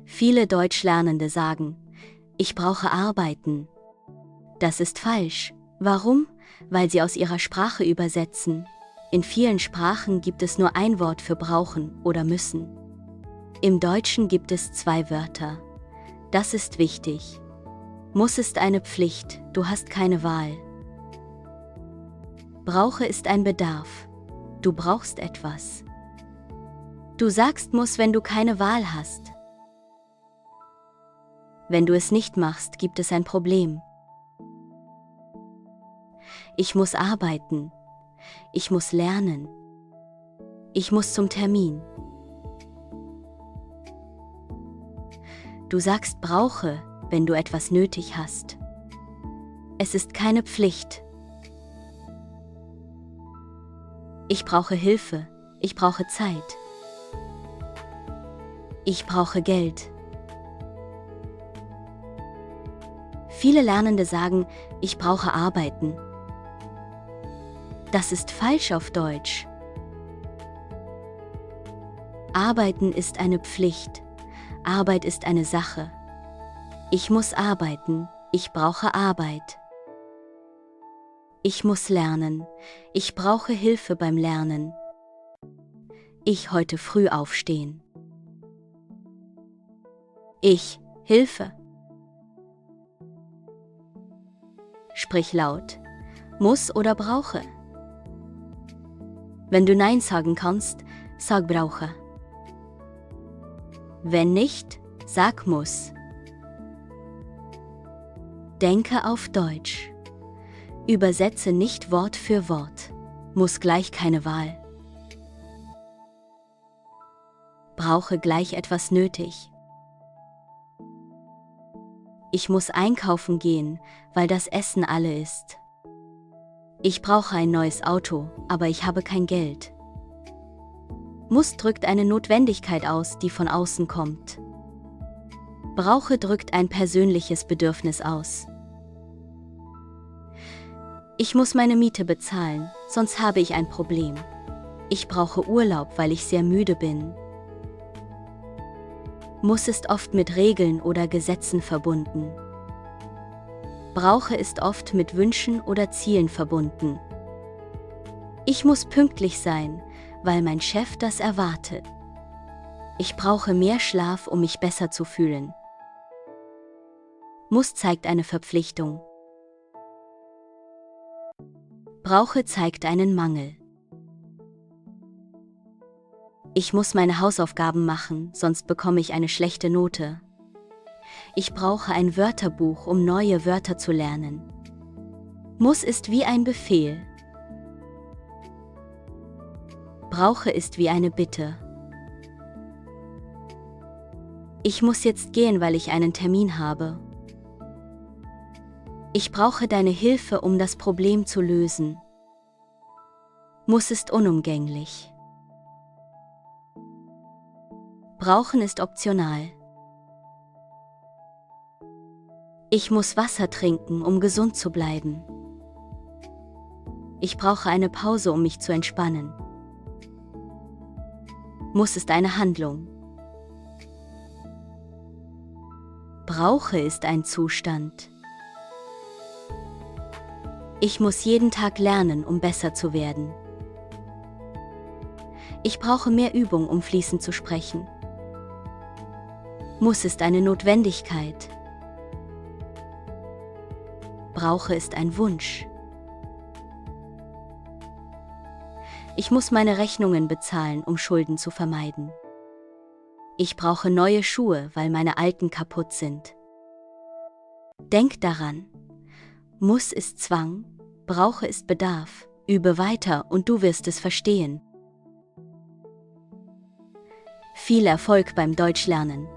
Viele Deutschlernende sagen, ich brauche arbeiten. Das ist falsch. Warum? Weil sie aus ihrer Sprache übersetzen. In vielen Sprachen gibt es nur ein Wort für brauchen oder müssen. Im Deutschen gibt es 2 Wörter. Das ist wichtig. Muss ist eine Pflicht, du hast keine Wahl. Brauche ist ein Bedarf. Du brauchst etwas. Du sagst muss, wenn du keine Wahl hast. Wenn du es nicht machst, gibt es ein Problem. Ich muss arbeiten. Ich muss lernen. Ich muss zum Termin. Du sagst brauche, wenn du etwas nötig hast. Es ist keine Pflicht. Ich brauche Hilfe. Ich brauche Zeit. Ich brauche Geld. Viele Lernende sagen, ich brauche arbeiten. Das ist falsch auf Deutsch. Arbeiten ist eine Pflicht. Arbeit ist eine Sache. Ich muss arbeiten. Ich brauche Arbeit. Ich muss lernen. Ich brauche Hilfe beim Lernen. Ich heute früh aufstehen. Ich, Hilfe. Sprich laut. Muss oder brauche. Wenn du Nein sagen kannst, sag brauche. Wenn nicht, sag muss. Denke auf Deutsch. Übersetze nicht Wort für Wort. Muss gleich keine Wahl. Brauche gleich etwas nötig. Ich muss einkaufen gehen, weil das Essen alle ist. Ich brauche ein neues Auto, aber ich habe kein Geld. Muss drückt eine Notwendigkeit aus, die von außen kommt. Brauche drückt ein persönliches Bedürfnis aus. Ich muss meine Miete bezahlen, sonst habe ich ein Problem. Ich brauche Urlaub, weil ich sehr müde bin. Muss ist oft mit Regeln oder Gesetzen verbunden. Brauche ist oft mit Wünschen oder Zielen verbunden. Ich muss pünktlich sein, weil mein Chef das erwartet. Ich brauche mehr Schlaf, um mich besser zu fühlen. Muss zeigt eine Verpflichtung. Brauche zeigt einen Mangel. Ich muss meine Hausaufgaben machen, sonst bekomme ich eine schlechte Note. Ich brauche ein Wörterbuch, um neue Wörter zu lernen. Muss ist wie ein Befehl. Brauche ist wie eine Bitte. Ich muss jetzt gehen, weil ich einen Termin habe. Ich brauche deine Hilfe, um das Problem zu lösen. Muss ist unumgänglich. Brauchen ist optional. Ich muss Wasser trinken, um gesund zu bleiben. Ich brauche eine Pause, um mich zu entspannen. Muss ist eine Handlung. Brauche ist ein Zustand. Ich muss jeden Tag lernen, um besser zu werden. Ich brauche mehr Übung, um fließend zu sprechen. Muss ist eine Notwendigkeit. Brauche ist ein Wunsch. Ich muss meine Rechnungen bezahlen, um Schulden zu vermeiden. Ich brauche neue Schuhe, weil meine alten kaputt sind. Denk daran. Muss ist Zwang, brauche ist Bedarf. Übe weiter und du wirst es verstehen. Viel Erfolg beim Deutschlernen.